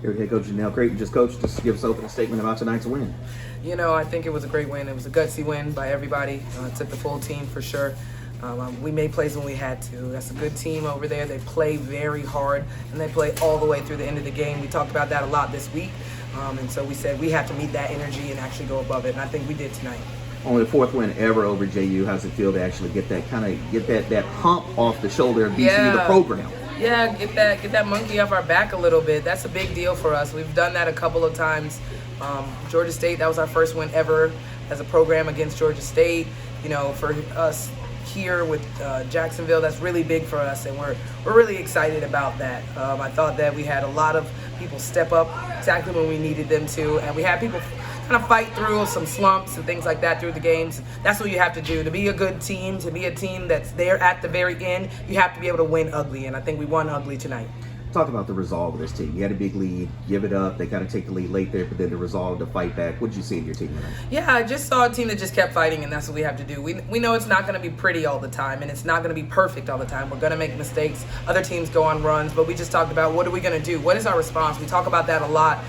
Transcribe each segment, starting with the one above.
Here, head coach Janell. Crayton, just give us open a statement about tonight's win. I think it was a great win. It was a gutsy win by everybody. It took the full team for sure. We made plays when we had to. That's a good team over there. They play very hard, and they play all the way through the end of the game. We talked about that a lot this week, and so we said we have to meet that energy and actually go above it, and I think we did tonight. Only the fourth win ever over JU. How's it feel to actually get that hump off the shoulder of BCU, the program? Yeah, get that monkey off our back a little bit. That's a big deal for us. We've done that a couple of times. Georgia State, that was our first win ever as a program against Georgia State. For us here with Jacksonville, that's really big for us, and we're really excited about that. I thought that we had a lot of people step up exactly when we needed them to, and we had people kind of fight through some slumps and things like that through the games. That's what you have to do. To be a good team, to be a team that's there at the very end, you have to be able to win ugly, and I think we won ugly tonight. Talk about the resolve of this team. You had a big lead, give it up. They got to take the lead late there, but then the resolve to fight back. What did you see in your team tonight? Yeah, I just saw a team that just kept fighting, and that's what we have to do. We know it's not going to be pretty all the time, and it's not going to be perfect all the time. We're going to make mistakes. Other teams go on runs, but we just talked about what are we going to do? What is our response? We talk about that a lot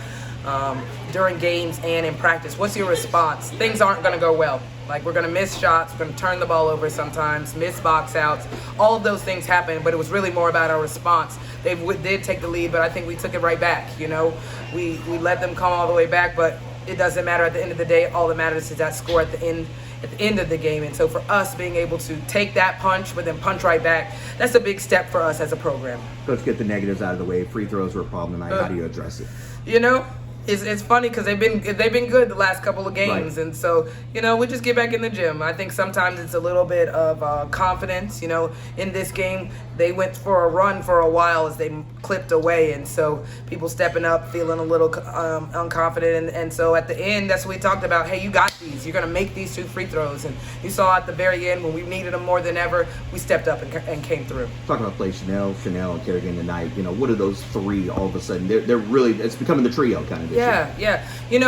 during games and in practice. What's your response? Things aren't going to go well. Like, we're going to miss shots, we're going to turn the ball over sometimes, miss box outs. All of those things happen, but it was really more about our response. They did take the lead, but I think we took it right back. We let them come all the way back, but it doesn't matter at the end of the day. All that matters is that score at the end of the game. And so for us being able to take that punch, but then punch right back, that's a big step for us as a program. Let's get the negatives out of the way. Free throws were a problem tonight. How do you address it? It's funny because they've been good the last couple of games, right. And so we just get back in the gym. I think sometimes it's a little bit of confidence. In this game they went for a run for a while as they clipped away, and so people stepping up, feeling a little unconfident, and so at the end that's what we talked about. Hey, you got these. You're gonna make these 2 free throws, and you saw at the very end when we needed them more than ever, we stepped up and came through. Talking about play Janell, and Kerrigan tonight. What are those 3 all of a sudden? They're really, it's becoming the trio kind of. Yeah.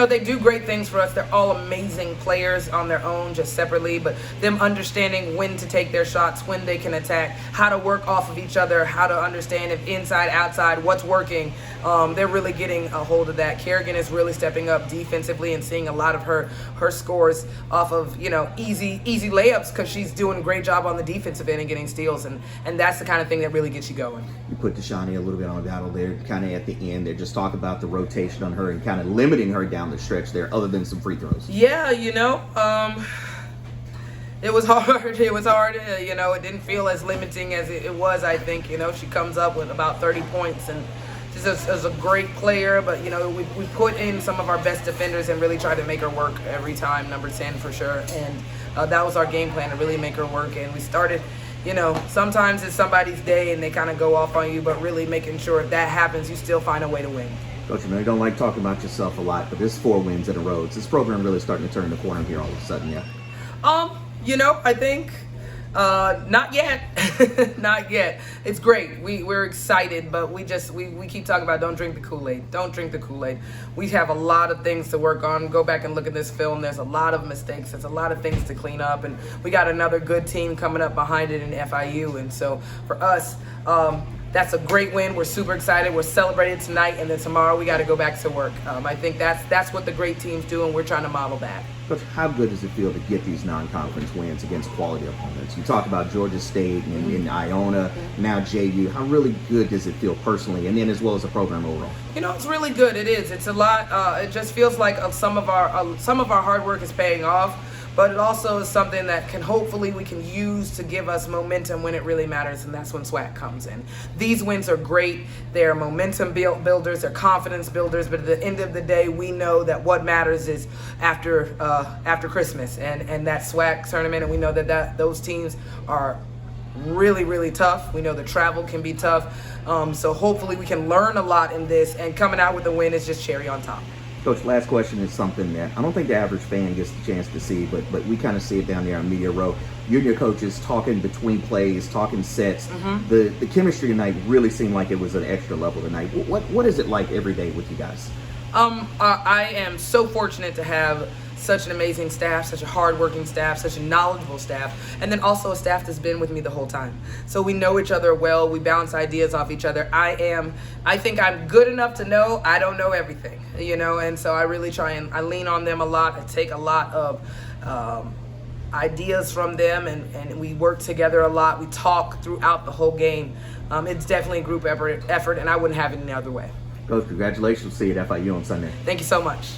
They do great things for us. They're all amazing players on their own, just separately, but them understanding when to take their shots, when they can attack, how to work off of each other, how to understand if inside, outside, what's working. They're really getting a hold of that. Kerrigan is really stepping up defensively and seeing a lot of her scores off of, easy layups because she's doing a great job on the defensive end and getting steals, and that's the kind of thing that really gets you going. You put Deshawnee a little bit on a battle there, kind of at the end there. Just talk about the rotation on her and kind of limiting her down the stretch there, other than some free throws. Yeah, it was hard. It was hard. It didn't feel as limiting as it was, I think. She comes up with about 30 points, and she's a great player, but, we put in some of our best defenders and really try to make her work every time, number 10 for sure. And that was our game plan, to really make her work. And we started, sometimes it's somebody's day and they kind of go off on you, but really making sure if that happens, you still find a way to win. Coach, you don't like talking about yourself a lot, but this 4 wins in a row. Is this program really starting to turn the corner here all of a sudden, yeah? I think not yet. Not yet. It's great. We're excited, but we keep talking about don't drink the Kool-Aid. Don't drink the Kool-Aid. We have a lot of things to work on. Go back and look at this film. There's a lot of mistakes. There's a lot of things to clean up, and we got another good team coming up behind it in FIU. And so for us, that's a great win. We're super excited. We're celebrating tonight, and then tomorrow we got to go back to work. I think that's what the great teams do, and we're trying to model that. Coach, how good does it feel to get these non-conference wins against quality opponents? You talk about Georgia State and Iona, now JU. How really good does it feel personally, and then as well as the program overall? It's really good. It is. It's a lot. It just feels like some of our hard work is paying off. But it also is something that we can use to give us momentum when it really matters, and that's when SWAC comes in. These wins are great. They're momentum builders, they're confidence builders, but at the end of the day, we know that what matters is after Christmas and that SWAC tournament, and we know that those teams are really, really tough. We know the travel can be tough. So hopefully we can learn a lot in this, and coming out with a win is just cherry on top. Coach, last question is something that I don't think the average fan gets the chance to see, but we kind of see it down there on Media Row. You and your coaches talking between plays, talking sets. Mm-hmm. The chemistry tonight really seemed like it was an extra level tonight. What is it like every day with you guys? I am so fortunate to have such an amazing staff, such a hardworking staff, such a knowledgeable staff, and then also a staff that's been with me the whole time. So we know each other well. We bounce ideas off each other. I think I'm good enough to know I don't know everything, and so I really try and I lean on them a lot. I take a lot of ideas from them, and we work together a lot. We talk throughout the whole game. It's definitely a group effort, and I wouldn't have it any other way. Coach, congratulations. See you at FIU on Sunday. Thank you so much.